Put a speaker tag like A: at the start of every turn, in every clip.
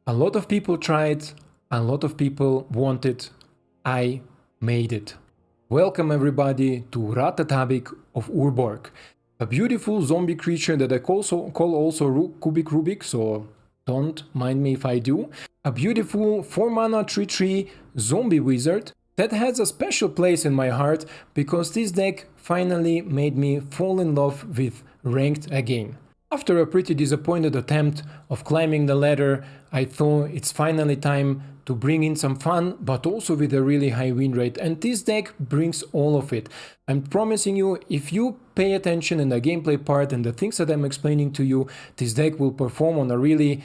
A: A lot of people tried, a lot of people wanted. I made it. Welcome everybody to Ratadrabik of Urborg, a beautiful zombie creature that I call also Cubic Rubik, so don't mind me if I do. A beautiful 4 mana 3/3 zombie wizard that has a special place in my heart because this deck finally made me fall in love with ranked again. After a pretty disappointed attempt of climbing the ladder, I thought it's finally time to bring in some fun, but also with a really high win rate, and this deck brings all of it. I'm promising you, if you pay attention in the gameplay part and the things that I'm explaining to you, this deck will perform on a really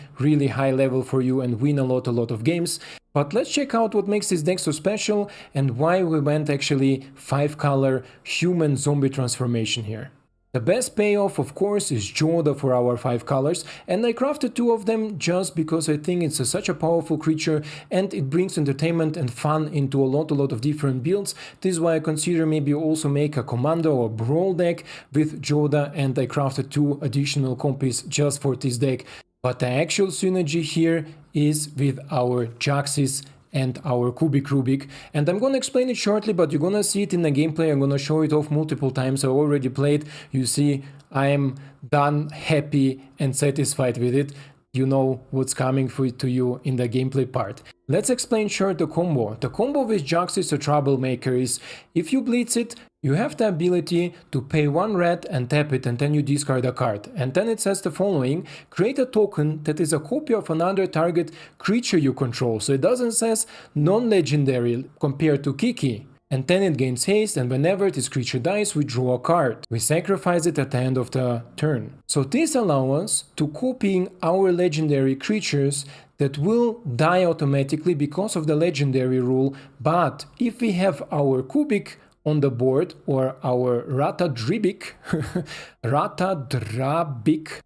A: high level for you and win a lot of games. But let's check out what makes this deck so special and why we went actually 5-color human zombie transformation here. The best payoff, of course, is Jodah for our 5 colors, and I crafted 2 of them just because I think it's such a powerful creature and it brings entertainment and fun into a lot of different builds. This is why I consider maybe also make a commando or brawl deck with Jodah, and I crafted 2 additional copies just for this deck. But the actual synergy here is with our Jaxis and our Cubic Rubik, and I'm gonna explain it shortly, but you're gonna see it in the gameplay. I'm gonna show it off multiple times. I already played. You see, I am done, happy and satisfied with it. You know what's coming to you in the gameplay part. Let's explain short the combo. The combo with Jaxis, the Troublemaker, is if you blitz it, you have the ability to pay 1 red and tap it, and then you discard a card. And then it says the following: create a token that is a copy of another target creature you control. So it doesn't say non-legendary compared to Kiki. And then it gains haste, and whenever this creature dies, we draw a card. We sacrifice it at the end of the turn. So this allows us to copying our legendary creatures that will die automatically because of the legendary rule. But if we have our Cubic on the board, or our Ratadrabik,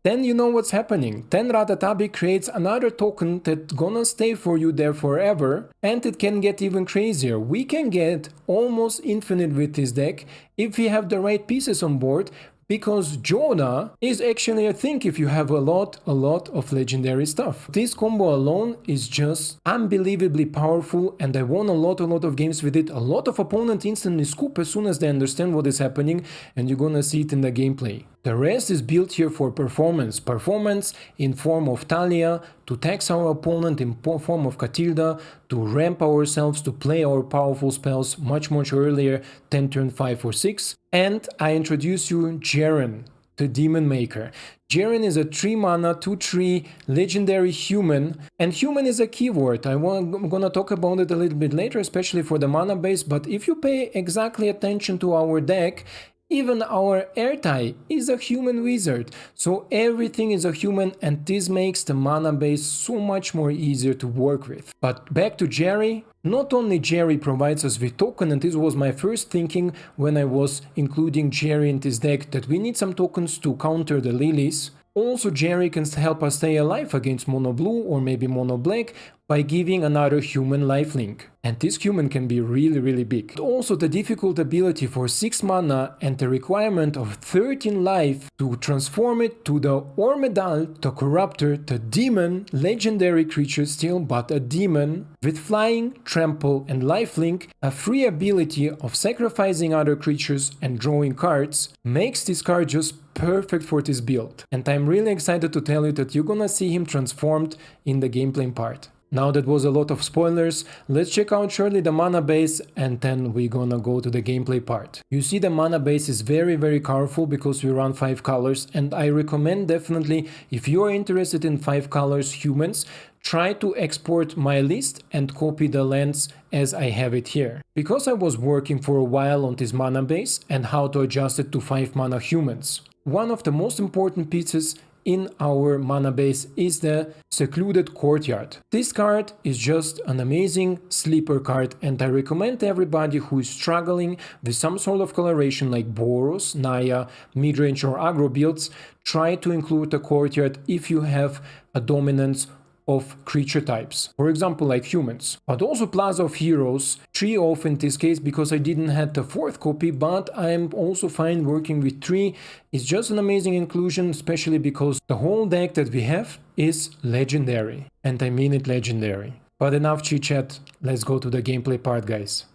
A: then you know what's happening. Then Ratadrabik creates another token that's gonna stay for you there forever, and it can get even crazier. We can get almost infinite with this deck if we have the right pieces on board, because Jodah is actually, I think, if you have a lot of legendary stuff. This combo alone is just unbelievably powerful, and I won a lot of games with it. A lot of opponents instantly scoop as soon as they understand what is happening, and you're gonna see it in the gameplay. The rest is built here for performance. Performance in form of Thalia, to tax our opponent in form of Katilda, to ramp ourselves, to play our powerful spells much earlier than turn 5 or 6. And I introduce you Jerren, the Demon Maker. Jerren is a 3 mana 2/3 legendary human, and human is a keyword. I'm gonna talk about it a little bit later, especially for the mana base, but if you pay exactly attention to our deck, even our Ertai is a human wizard, so everything is a human, and this makes the mana base so much more easier to work with. But back to Jerry. Not only Jerry provides us with token, and this was my first thinking when I was including Jerry in this deck, that we need some tokens to counter the lilies. Also, Jerry can help us stay alive against mono blue or maybe mono black by giving another human lifelink. And this human can be really big. Also, the difficult ability for 6 mana and the requirement of 13 life to transform it to the Ormedal, the Corruptor, the demon, legendary creature still, but a demon, with flying, trample and lifelink, a free ability of sacrificing other creatures and drawing cards, makes this card just perfect for this build. And I'm really excited to tell you that you're gonna see him transformed in the gameplay part. Now that was a lot of spoilers, let's check out shortly the mana base, and then we're gonna go to the gameplay part. You see, the mana base is very powerful because we run 5 colors, and I recommend definitely, if you are interested in 5 colors humans, try to export my list and copy the lands as I have it here. Because I was working for a while on this mana base and how to adjust it to 5 mana humans. One of the most important pieces in our mana base is the Secluded Courtyard. This card is just an amazing sleeper card, and I recommend everybody who is struggling with some sort of coloration like Boros, Naya, midrange or aggro builds, try to include the Courtyard if you have a dominance of creature types, for example like humans, but also Plaza of Heroes, 3 off in this case because I didn't have the 4th copy, but I'm also fine working with 3. It's just an amazing inclusion, especially because the whole deck that we have is legendary, and I mean it legendary. But enough chit chat, let's go to the gameplay part, guys.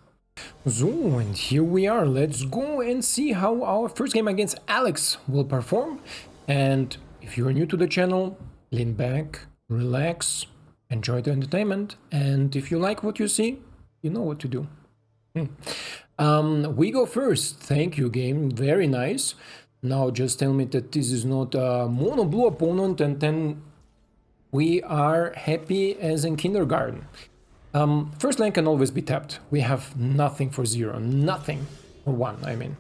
A: So, and here we are, let's go and see how our first game against Alex will perform. And if you're new to the channel, lean back, relax, enjoy the entertainment, and if you like what you see, you know what to do. We go first. Thank you, game. Very nice. Now just tell me that this is not a mono blue opponent, and then we are happy as in kindergarten. First lane can always be tapped. We have nothing for 0, nothing for 1, I mean.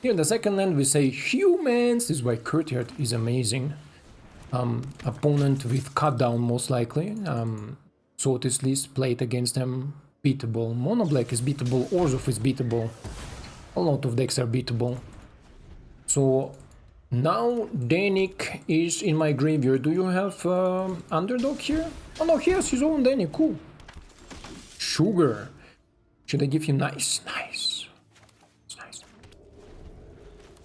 A: Here in the second lane we say humans. This is why Courtyard is amazing. Opponent with cut down most likely. So at least played against them, beatable. Mono black is beatable, Orzhov is beatable. A lot of decks are beatable. So now Danik is in my graveyard. Do you have underdog here? Oh no, he has his own Danik, cool. Sugar. Should I give you nice? Nice. Nice.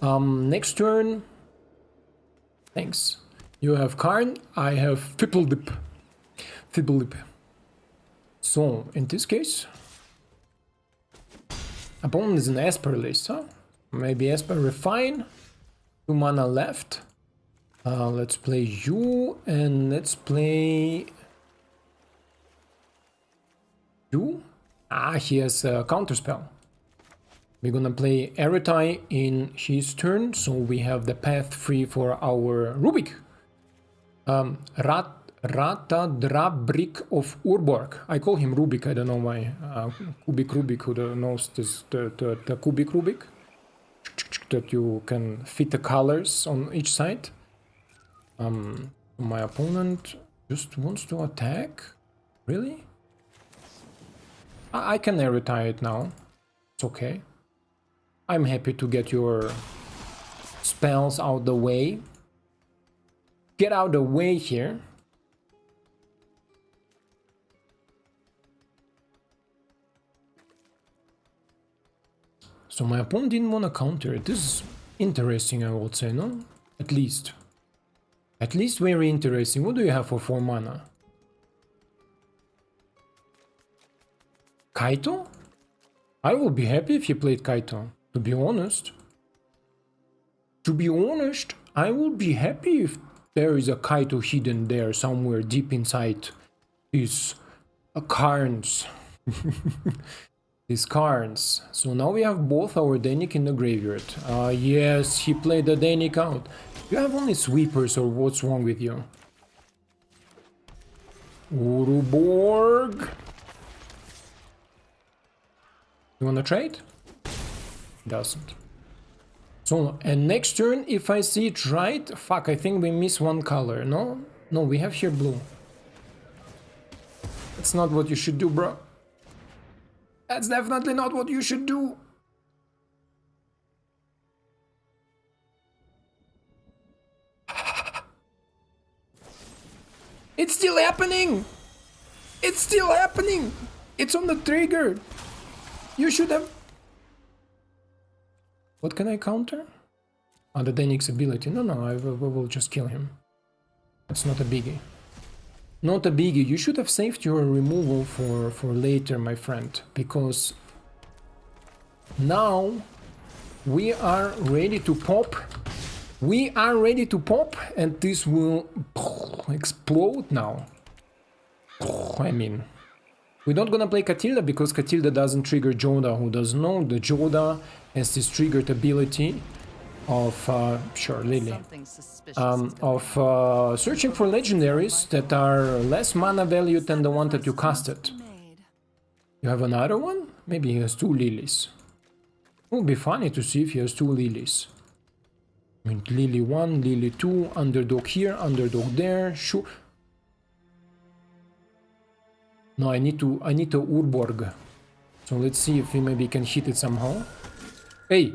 A: Next turn. Thanks. You have Karn, I have Fibblelip. So, in this case, opponent is an Esper list, huh? Maybe Esper Refine. 2 mana left. Let's play you, and let's play you. He has a counterspell. We're gonna play Ertai in his turn, so we have the path free for our Rubik. Ratadrabik of Urborg. I call him Rubik, I don't know why. Rubik, who knows this, the Kubik Rubik? That you can fit the colors on each side. My opponent just wants to attack? Really? I can Ertai it now. It's okay. I'm happy to get your spells out the way. Get out the way here. So my opponent didn't want to counter it. This is interesting, I would say, no? At least. At least very interesting. What do you have for 4 mana? Kaito? I would be happy if he played Kaito, to be honest. To be honest, I would be happy if there is a Kaito hidden there somewhere deep inside these Karns. These Karns. So now we have both our Danik in the graveyard. Yes, he played the Danik out. You have only sweepers, or what's wrong with you? Urborg. You wanna trade? Doesn't. So, and next turn, if I see it right, fuck, I think we miss 1 color, no? No, we have here blue. That's not what you should do, bro. That's definitely not what you should do. It's still happening! It's still happening! It's on the trigger! You should have... What can I counter? Oh, the Danik's ability. No, I will just kill him. It's not a biggie. Not a biggie. You should have saved your removal for later, my friend. Because now we are ready to pop. We are ready to pop, and this will explode now. I mean... We're not gonna play Katilda because Katilda doesn't trigger Jodah. Who doesn't know? The Jodah has this triggered ability of, sure, Lily, of searching for legendaries that are less mana value than the one that you casted. You have another one? Maybe he has 2 lilies. It would be funny to see if he has 2 lilies. I mean, Lily 1, Lily 2, underdog here, underdog there, sure. No, I need to Urborg. So let's see if we maybe can hit it somehow. Hey!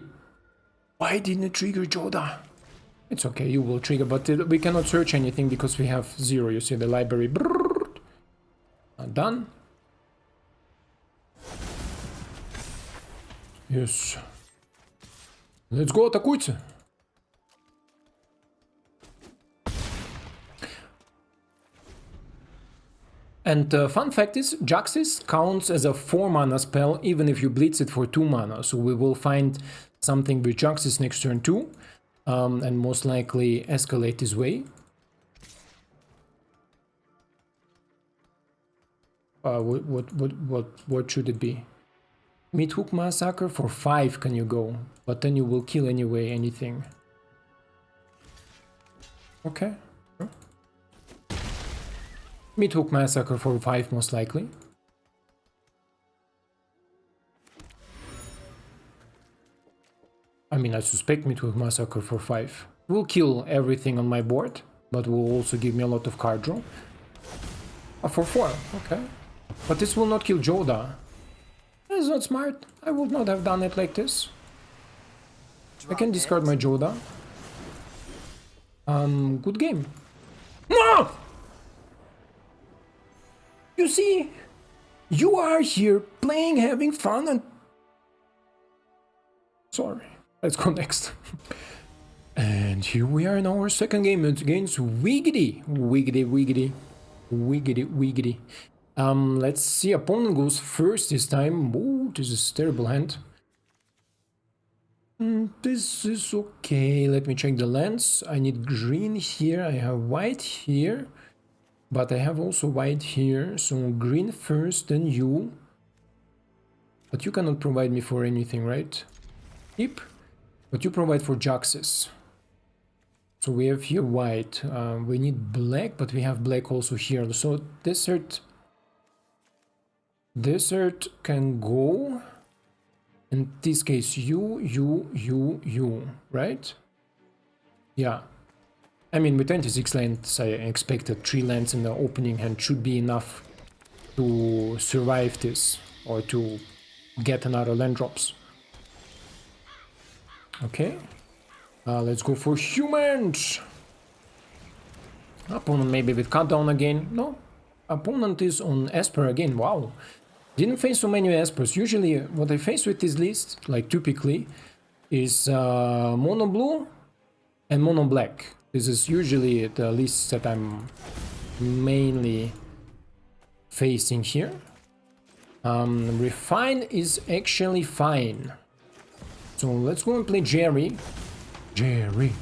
A: Why didn't it trigger Jodah? It's okay, you will trigger, but we cannot search anything because we have 0, you see, the library. Brrr. Done. Yes. Let's go, атакуйте. And fun fact is, Jaxis counts as a 4 mana spell even if you blitz it for 2 mana. So we will find something with Jaxis next turn too, and most likely escalate his way. What should it be? Meathook Massacre for 5 can you go, but then you will kill anyway anything. Okay. Meathook Massacre for 5 most likely. I mean, I suspect Meathook Massacre for 5 will kill everything on my board, but will also give me a lot of card draw. For 4, okay. But this will not kill Jodah. That's not smart. I would not have done it like this. I can discard my Jodah. Good game. No! You see, you are here playing, having fun, and... Sorry. Let's go next. And here we are in our second game against Wiggity. Wiggity. Let's see, opponent goes first this time. Oh, this is a terrible hand. This is okay. Let me check the lands. I need green here. I have white here. But I have also white here. So green first, then you. But you cannot provide me for anything, right? Yep. But you provide for Jaxis. So we have here white. We need black, but we have black also here. So desert can go. In this case, you, right? Yeah. I mean, with 26 lands, I expected 3 lands in the opening hand should be enough to survive this or to get another land drops. Okay. Let's go for humans. Opponent maybe with cut down again. No. Opponent is on Esper again. Wow. Didn't face so many Espers. Usually what I face with this list, like typically, is mono blue and mono black. This is usually the list that I'm mainly facing here. Refine is actually fine. So let's go and play Jerry. Jerry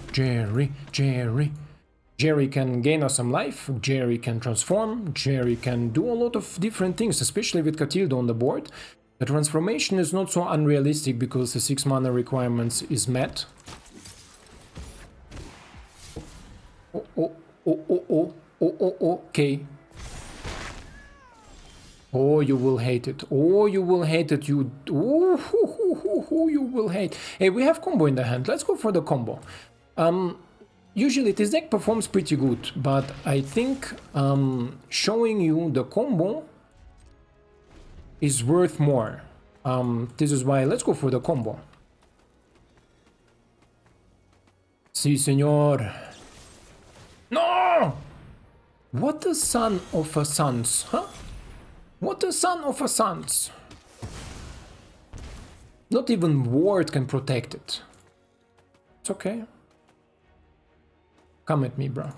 A: can gain us some life, Jerry can transform, Jerry can do a lot of different things, especially with Katilda on the board. The transformation is not so unrealistic because the 6 mana requirements is met. Okay. Oh, you will hate it. Oh, you will hate it. You will hate. Hey, we have combo in the hand. Let's go for the combo. Usually this deck performs pretty good, but I think showing you the combo is worth more. This is why let's go for the combo. Si, señor. No! What a son of a sons, huh? What a son of a sons. Not even ward can protect it. It's okay. Come at me, bro.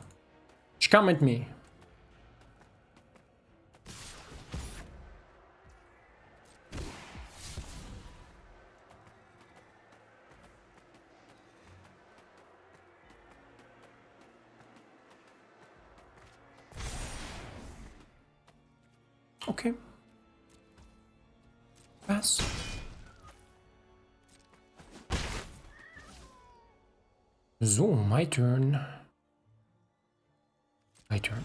A: Come at me. Okay. Pass. So, my turn. My turn.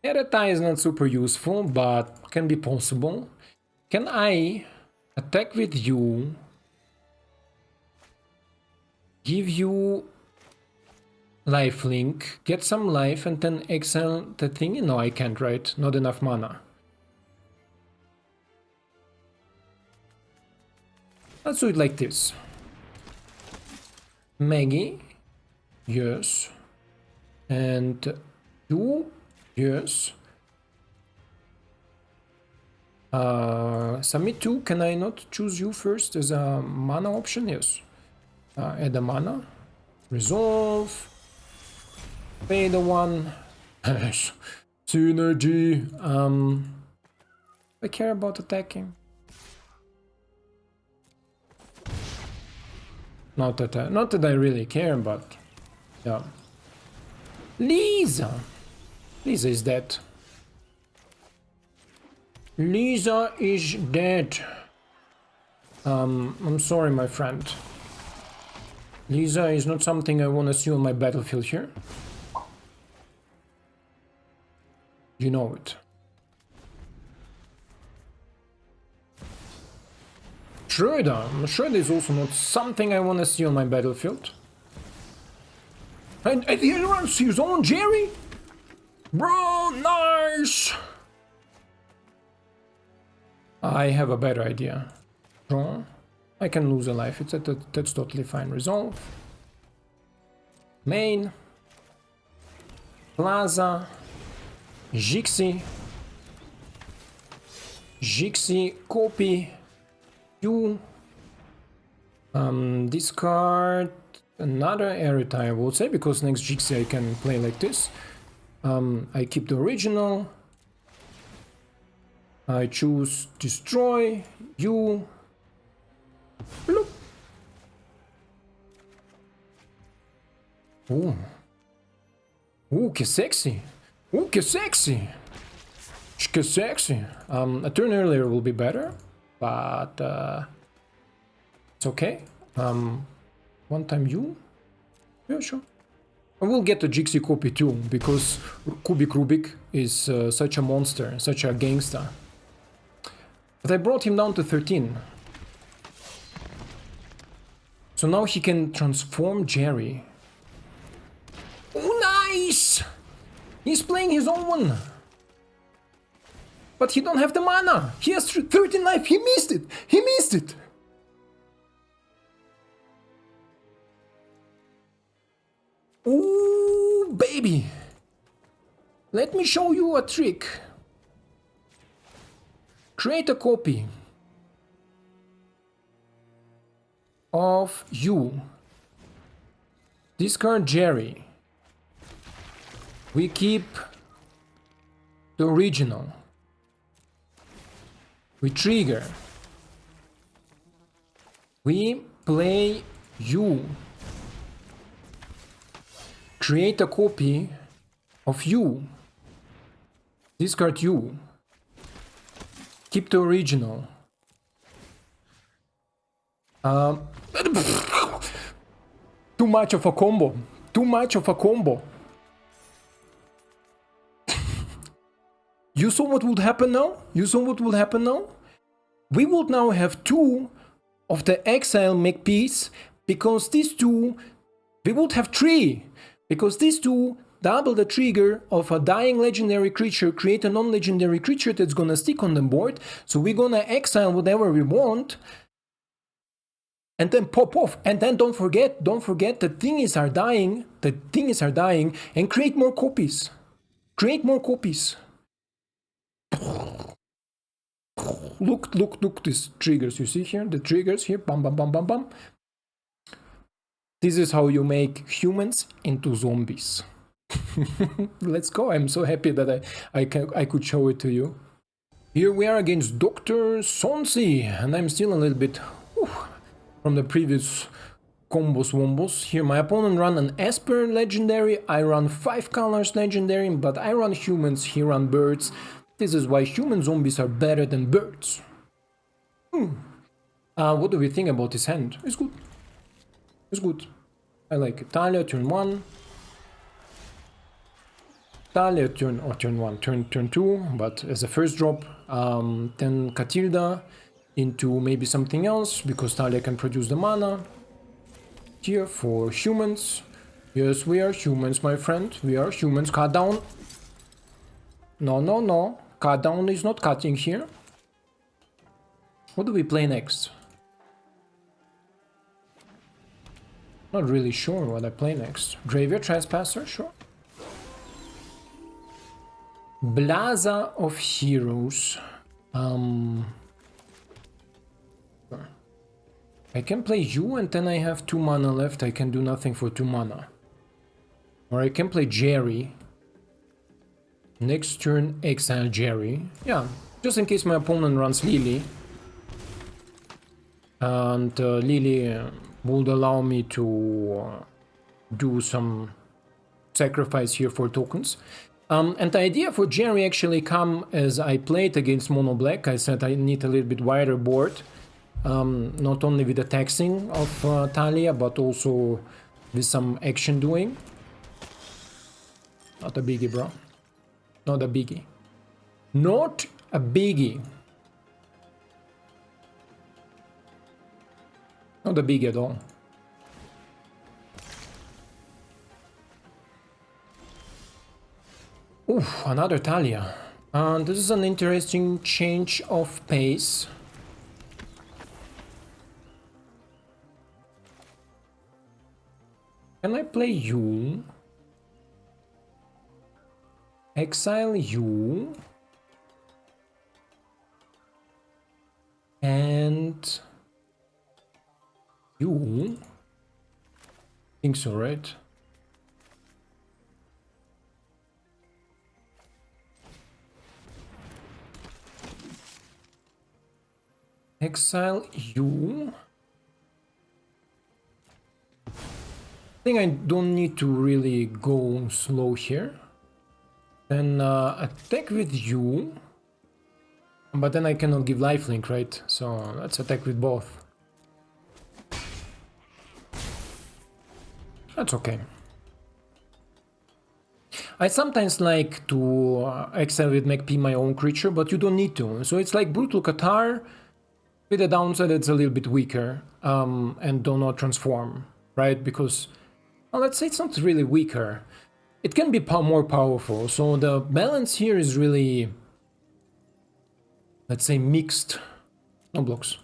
A: Ertai is not super useful, but can be possible. Can I attack with you, give you lifelink, get some life, and then exile the thing? No, I can't, right? Not enough mana. Let's do it like this. Maggie. Yes. And you Yes. Submit 2, can I not choose you first as a mana option? Yes. Add a mana. Resolve. Pay the 1. Synergy. I care about attacking. Not that I really care, but yeah. Lisa is dead. Lisa is dead. I'm sorry, my friend. Lisa is not something I want to see on my battlefield here. You know it. Shredder is also not something I want to see on my battlefield. And he runs his own Jerry? Bro, nice! I have a better idea. Draw. I can lose a life. That's totally fine. Resolve. Main. Plaza. Jaxis. Copy. You. Discard another Ertai, I would say, because next Jaxis I can play like this. I keep the original. I choose destroy. You. Bloop. Ooh, que sexy. Ooh, que sexy. Que sexy. A turn earlier will be better, but it's okay. One time you? Yeah, sure. I will get a Jaxis copy too, because Rubik is such a monster, such a gangster. But I brought him down to 13. So now he can transform Jerry. Oh, nice! He's playing his own one. But he don't have the mana. He has 13 life. He missed it. He missed it. Ooh, baby. Let me show you a trick. Create a copy of you. Discard Jerry. We keep the original. We trigger. We play you. Create a copy of you. Discard you. Keep the original. Too much of a combo. Too much of a combo. You saw what would happen now? You saw what will happen now? We would now have 2 of the exile Magpies, because these 2, we would have 3, because these 2 double the trigger of a dying legendary creature, create a non-legendary creature that's gonna stick on the board, so we're gonna exile whatever we want, and then pop off. And then don't forget the things are dying, and create more copies. Create more copies. Look, these triggers, you see here? The triggers here, bam, bam, bam, bam, bam. This is how you make humans into zombies. Let's go, I'm so happy that I could show it to you. Here we are against Dr. Sonsi, and I'm still a little bit from the previous wombos. Here my opponent run an Esper legendary, I run 5 colors legendary, but I run humans, he run birds. This is why human zombies are better than birds. What do we think about his hand? It's good. It's good. I like it. Thalia, turn 1. Thalia, turn 1, turn 2, but as a first drop. Then Katilda into maybe something else, because Thalia can produce the mana. Here for humans. Yes, we are humans, my friend. We are humans. Cut down. No. Cut down is not cutting here. What do we play next? Not really sure what I play next. Graveyard Trespasser, sure. Plaza of Heroes. I can play you and then I have 2 mana left. I can do nothing for 2 mana. Or I can play Jerry. Next turn, exile Jerry. Yeah, just in case my opponent runs Lily. And Lily would allow me to do some sacrifice here for tokens. And the idea for Jerry actually come as I played against Mono Black. I said I need a little bit wider board. Not only with the taxing of Thalia, but also with some action doing. Not a biggie, bro. Not a biggie. Not a biggie. Not a biggie at all. Oof, another Thalia. This is an interesting change of pace. Can I play you? Exile you. And you. Think so, right? Exile you. I think I don't need to really go slow here. Then attack with you. But then I cannot give lifelink, right? So let's attack with both. That's okay. I sometimes like to exile with Magpie my own creature, but you don't need to. So it's like Brutal Cathar, with the downside it's a little bit weaker, and do not transform, right? Because, well, let's say it's not really weaker. It can be more powerful, so the balance here is really, let's say, mixed. No blocks.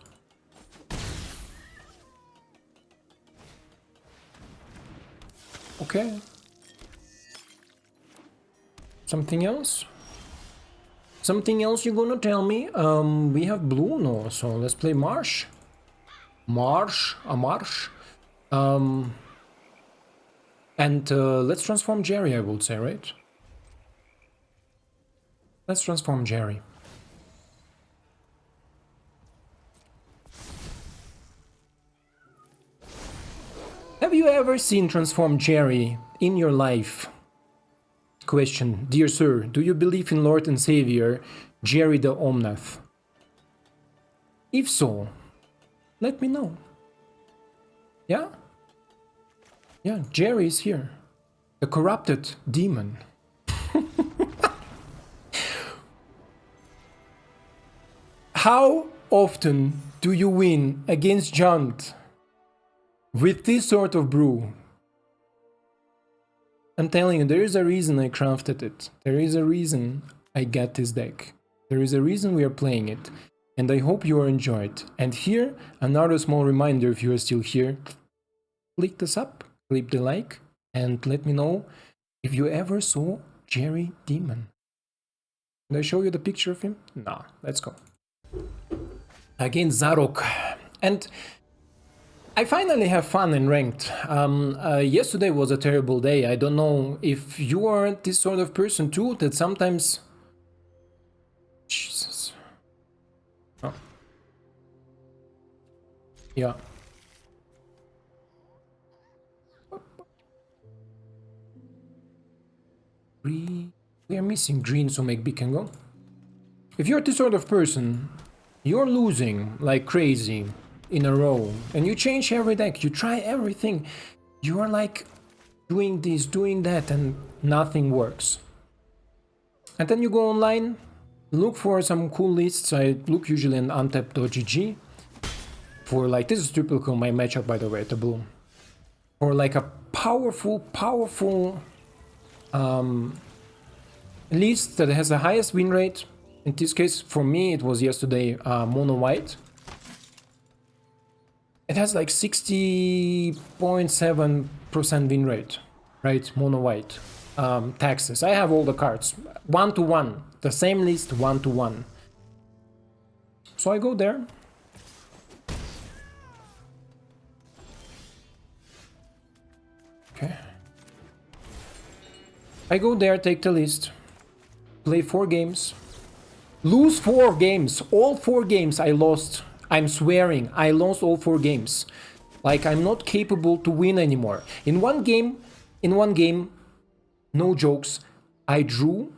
A: Okay. Something else? Something else you're gonna tell me? We have blue? No, so let's play Marsh. Marsh. And let's transform Jerry, I would say, right? Let's transform Jerry. Have you ever seen transform Jerry in your life? Question. Dear sir, do you believe in Lord and Savior Jerry the Omnath? If so, let me know. Yeah? Yeah, Jerry is here. The corrupted demon. How often do you win against Junt with this sort of brew? I'm telling you, there is a reason I crafted it. There is a reason I got this deck. There is a reason we are playing it. And I hope you are enjoyed. And here, another small reminder if you are still here. Click the sub, click the like, and let me know if you ever saw Jerry Demon. Did I show you the picture of him? No, let's go. Against Zarok. And I finally have fun in ranked. Yesterday was a terrible day. I don't know if you are this sort of person too, that sometimes... Jesus. Oh. Yeah. We are missing green, so Magpie can go. If you're this sort of person, you're losing like crazy in a row, and you change every deck, you try everything, you are like doing this, doing that, and nothing works. And then you go online, look for some cool lists. I look usually in untap.gg for like, this is typical my matchup by the way, the blue, for like a powerful list that has the highest win rate. In this case, for me, it was yesterday mono white. It has like 60.7% win rate, right? Mono white. taxes. I have all the cards. 1-to-1. The same list, 1-to-1. So I go there. Okay. I go there, take the list. Play 4 games. Lose 4 games. All 4 games I lost. I'm swearing, I lost all 4 games. Like, I'm not capable to win anymore. In one game, no jokes, I drew,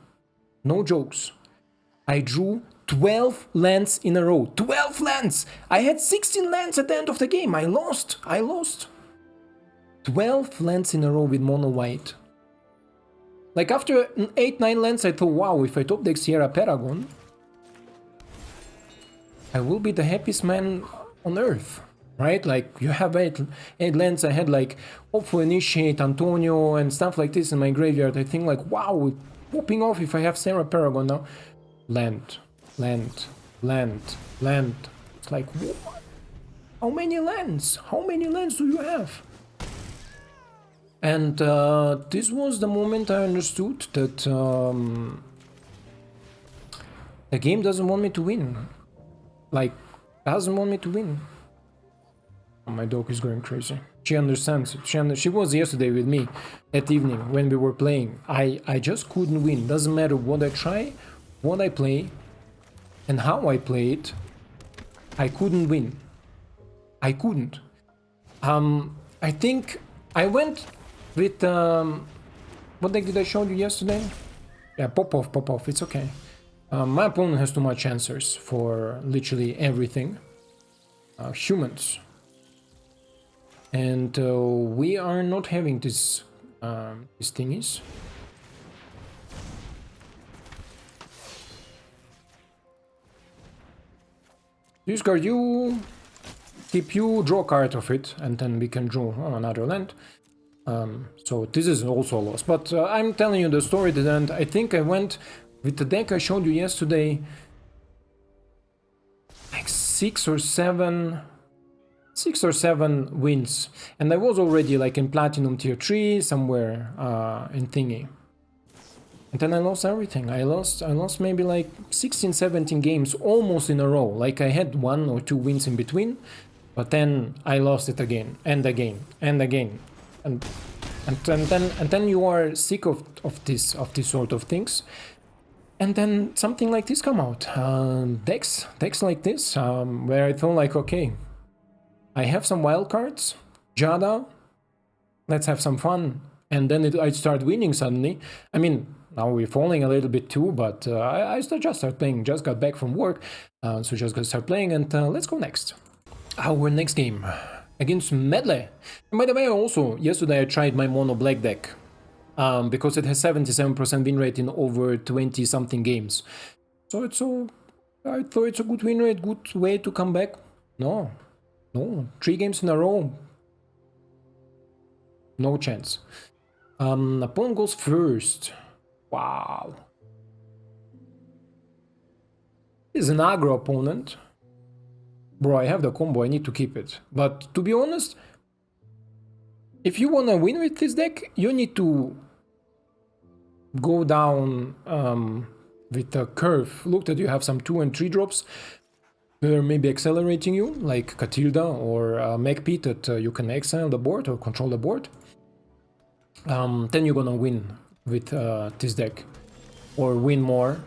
A: no jokes, I drew 12 lands in a row. 12 lands! I had 16 lands at the end of the game. I lost. 12 lands in a row with mono white. Like, after 8-9 lands, I thought, wow, if I top deck Sierra Paragon, I will be the happiest man on earth, right? Like, you have 8 lands. I had like Hopeful Initiate, Antonio, and stuff like this in my graveyard. I think like, wow, popping off if I have Sarah Paragon now. Land. It's like, what? How many lands? How many lands do you have? And this was the moment I understood that the game doesn't want me to win. Like, doesn't want me to win. My dog is going crazy. She understands it. She was yesterday with me that evening when we were playing. I just couldn't win. Doesn't matter what I try, what I play, and how I play it. I couldn't win. I couldn't. I think I went with what deck did I show you yesterday? Yeah, pop off. It's okay. My opponent has too much answers for literally everything. Humans. And we are not having this these thingies. Discard you, keep you, draw a card of it, and then we can draw another land. So this is also a loss. But I'm telling you the story at the end. I think I went with the deck I showed you yesterday, like 6 or 7 wins, and I was already like in Platinum Tier 3 somewhere in thingy. And then I lost everything. I lost maybe like 16-17 games almost in a row. Like, I had 1 or 2 wins in between, but then I lost it again and again and again. And then you are sick of this sort of things. And then something like this come out. Decks like this, where I thought like, okay, I have some wild cards, Jodah, let's have some fun. And then I start winning suddenly. I mean, now we're falling a little bit too, but I just start playing. Just got back from work, so just gonna start playing, and let's go next. Our next game against Medley. And by the way, also yesterday I tried my mono black deck because it has 77% win rate in over 20 something games. So I thought it's a good win rate, good way to come back. No, 3 games in a row. No chance. Opponent goes first. Wow. He's an aggro opponent. Bro, I have the combo, I need to keep it. But to be honest, if you wanna win with this deck, you need to go down with the curve. Look that you have some 2 and 3 drops. They're maybe accelerating you, like Katilda or Magpie, that you can exile the board or control the board. Then you're gonna win with this deck, or win more.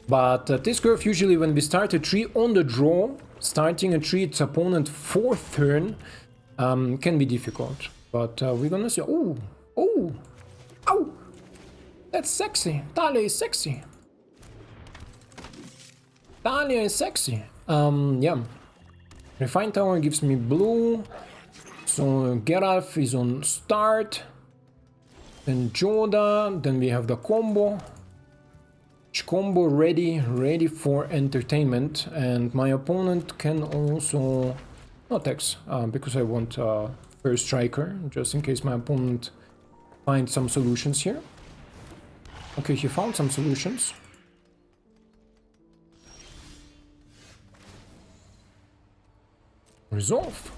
A: But this curve, usually when we start a tree on the draw, starting a tree its opponent 4th turn, can be difficult. But we're gonna see. Oh, that's sexy. Thalia is sexy. Thalia is sexy. Yeah. Refined Tower gives me blue. So Geralf is on start. Then Jodah. Then we have the combo. Combo ready for entertainment. And my opponent can also not X, because I want first striker, just in case my opponent finds some solutions here. Okay, he found some solutions. Resolve.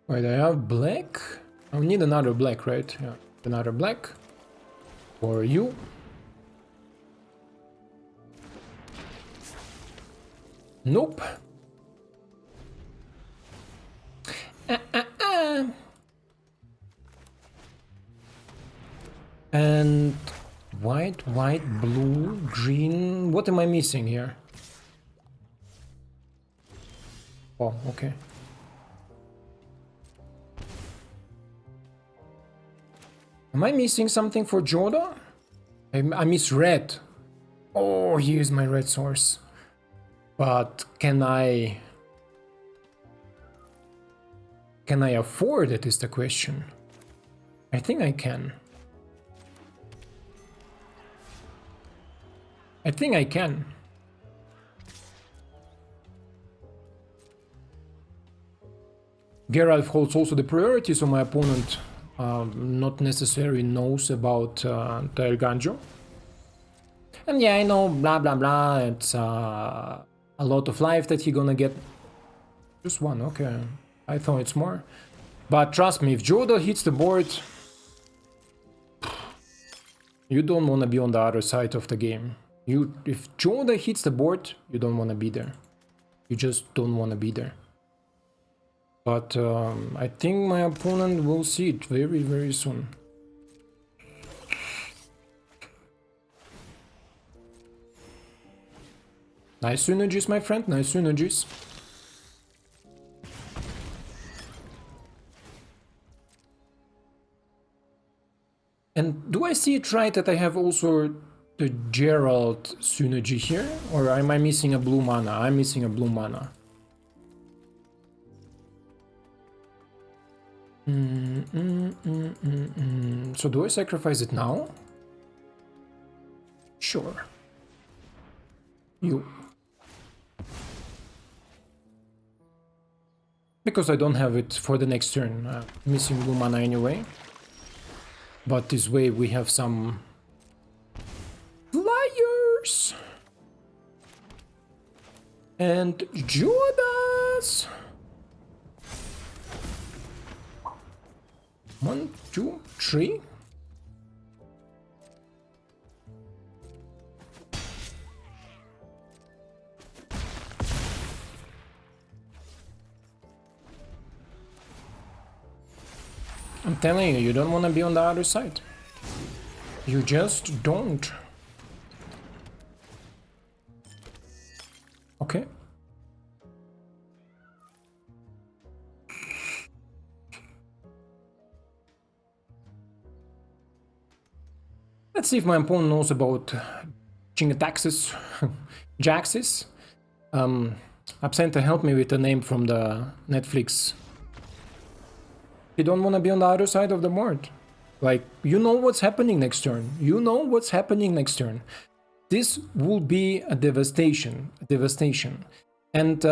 A: Wait, I have black? I'll need another black, right? Yeah, another black. For you. Nope. And white, blue, green. What am I missing here? Oh, okay. Am I missing something for Jodah? I miss red. Oh, here's my red source. But can I afford it is the question. I think I can. I think I can. Geralf holds also the priority, so my opponent not necessarily knows about Ganjo. And yeah, I know, blah blah blah, it's a lot of life that he gonna get. Just one, okay. I thought it's more. But trust me, if Jodah hits the board, you don't wanna be on the other side of the game. If Jodah hits the board, you don't wanna be there. You just don't wanna be there. But I think my opponent will see it very, very soon. Nice synergies, my friend, nice synergies. And do I see it right that I have also the Geralt synergy here? Or am I missing a blue mana? I'm missing a blue mana. So do I sacrifice it now? Sure. You. Because I don't have it for the next turn. Missing blue mana anyway. But this way we have some flyers. And Jodahs. 1, 2, 3. I'm telling you, you don't want to be on the other side. You just don't. Okay. Let's see if my opponent knows about Jaxis. Jaxis. Absenta, help me with the name from the Netflix. You don't want to be on the other side of the board. Like, you know what's happening next turn. You know what's happening next turn. This will be a devastation. And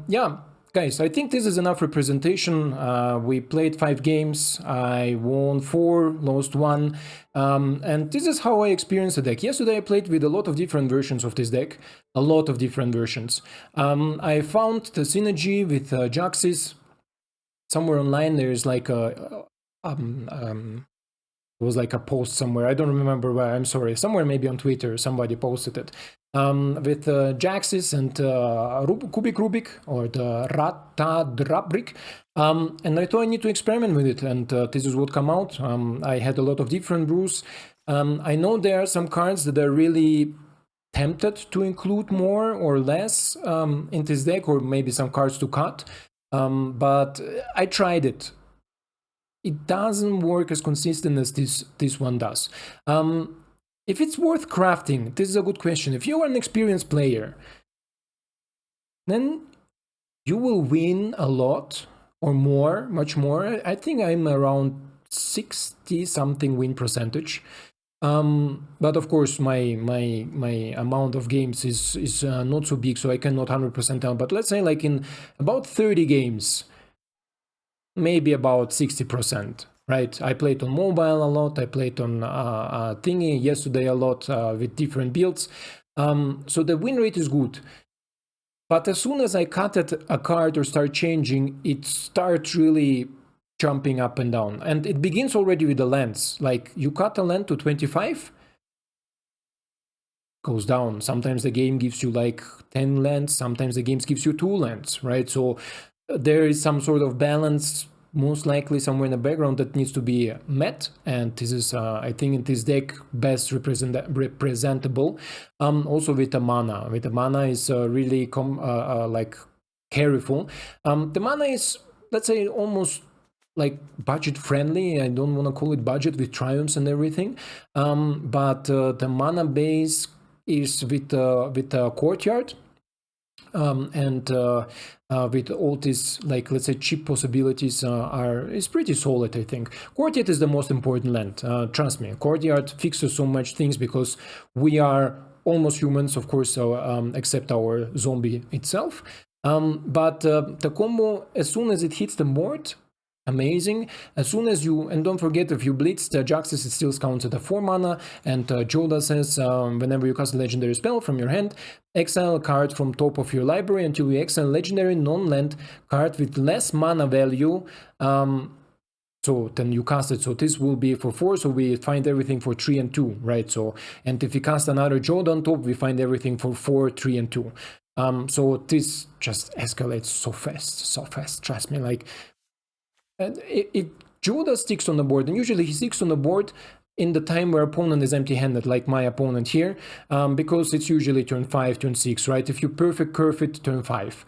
A: yeah, guys, I think this is enough representation. We played 5 games. I won 4, lost 1. And this is how I experienced the deck. Yesterday I played with a lot of different versions of this deck. A lot of different versions. I found the synergy with Jaxis. Somewhere online there's like a it was like a post somewhere, I don't remember where, I'm sorry, somewhere maybe on Twitter somebody posted it, with Jaxis and Rubik or the Ratadrabik, and I thought I need to experiment with it, and this is what came out. I had a lot of different brews. I know there are some cards that are really tempted to include more or less in this deck, or maybe some cards to cut. But I tried it. It doesn't work as consistent as this one does. If it's worth crafting, this is a good question. If you are an experienced player, then you will win a lot or more, much more. I think I'm around 60-something win percentage. But of course, my amount of games is not so big, so I cannot 100% tell. But let's say like in about 30 games, maybe about 60%, right? I played on mobile a lot. I played on thingy yesterday a lot with different builds. So the win rate is good. But as soon as I cut a card or start changing, it starts really jumping up and down. And it begins already with the lands. Like, you cut a land to 25, goes down. Sometimes the game gives you like 10 lands, sometimes the game gives you 2 lands, right? So there is some sort of balance, most likely somewhere in the background, that needs to be met, and this is I think in this deck best representable. Also with the mana. With the mana is really like careful. The mana is, let's say, almost like budget friendly. I don't want to call it budget with triumphs and everything, but the mana base is with courtyard, and with all these, like, let's say, cheap possibilities is pretty solid. I think courtyard is the most important land. Trust me, courtyard fixes so much things, because we are almost humans, of course, so except our zombie itself. But the combo, as soon as it hits the board, amazing. As soon as you, and don't forget, if you blitz the Jaxis, it still counts at a 4 mana, and Jodah says whenever you cast a legendary spell from your hand, exile a card from top of your library until you exile a legendary non-land card with less mana value, so then you cast it. So this will be for 4, so we find everything for 3 and 2, right? So, and if we cast another Jodah on top, we find everything for 4, 3 and 2. So this just escalates so fast, trust me. Like, and if Jodah sticks on the board, and usually he sticks on the board in the time where opponent is empty-handed, like my opponent here, because it's usually turn 5, turn 6, right? If you perfect curve it, turn 5.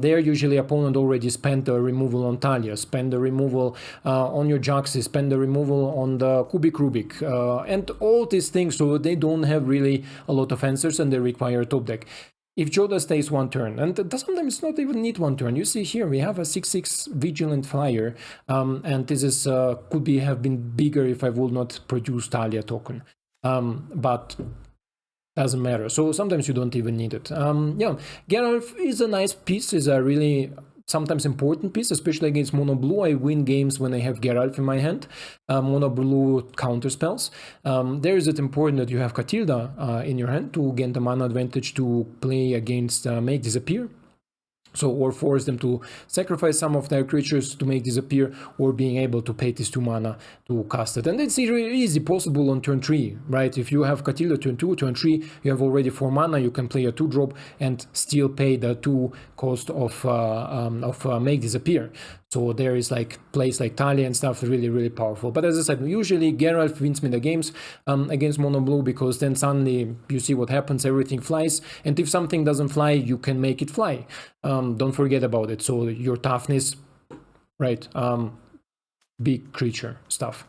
A: There usually opponent already spent the removal on Thalia, spend the removal on your Jaxis, spend the removal on the Rubik, and all these things, so they don't have really a lot of answers, and they require a top deck. If Jodah stays 1 turn, and sometimes not even need 1 turn. You see here we have a 6/6 Vigilant Flyer, and this is could have been bigger if I would not produce Thalia token, but doesn't matter. So sometimes you don't even need it. Yeah, Geralf is a nice piece, is a really sometimes important piece, especially against mono blue. I win games when I have Geralf in my hand. Mono blue counter spells. There is it important that you have Katilda in your hand to gain the mana advantage to play against Make Disappear. So, or force them to sacrifice some of their creatures to make disappear, or being able to pay this 2 mana to cast it. And it's really easy possible on turn 3, right? If you have Katilda turn 2, turn 3, you have already 4 mana, you can play a 2-drop and still pay the 2 cost of make disappear. So there is like plays like Thalia and stuff, really powerful. But as I said, usually Geralf wins me the games against mono blue, because then suddenly you see what happens, everything flies, and if something doesn't fly, you can make it fly. Don't forget about it. So your toughness, right? Big creature stuff.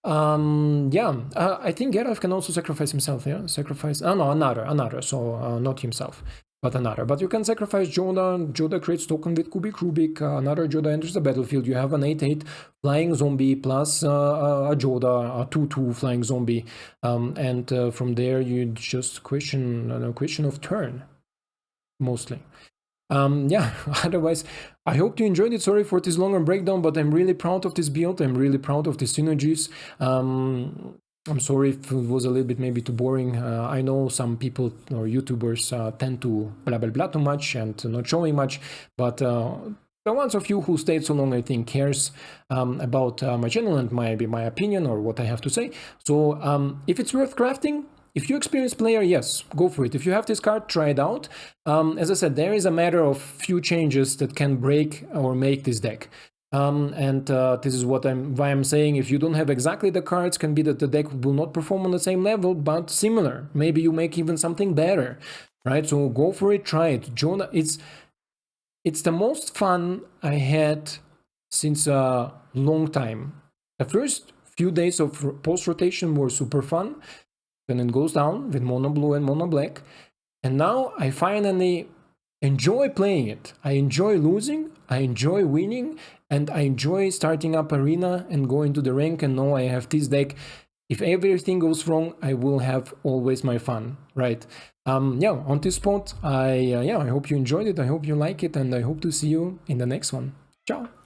A: Yeah, I think Geralf can also sacrifice himself. Yeah, sacrifice. Oh no, another. So not himself, but another. But you can sacrifice Jodah. Jodah creates token with Rubik. Another Jodah enters the battlefield. You have an 8/8 flying zombie plus a Jodah, a 2/2 flying zombie, and from there you just question of turn, mostly. Yeah, otherwise, I hope you enjoyed it. Sorry for this longer breakdown, but I'm really proud of this build. I'm really proud of the synergies. I'm sorry if it was a little bit maybe too boring. I know some people or YouTubers tend to blah blah blah too much and not showing much, but the ones of you who stayed so long, I think, cares about my channel and my opinion or what I have to say. So if it's worth crafting, if you're experienced player, yes, go for it. If you have this card, try it out. As I said, there is a matter of few changes that can break or make this deck. And this is why I'm saying, if you don't have exactly the cards, can be that the deck will not perform on the same level, but similar. Maybe you make even something better, right? So go for it, try it. Jodah, it's the most fun I had since a long time. The first few days of post-rotation were super fun. Then it goes down with mono blue and mono black, and now I finally enjoy playing it. I enjoy losing, I enjoy winning, and I enjoy starting up arena and going to the rank and know I have this deck. If everything goes wrong, I will have always my fun, right? Yeah, on this spot, I hope you enjoyed it, I hope you like it, and I hope to see you in the next one. Ciao!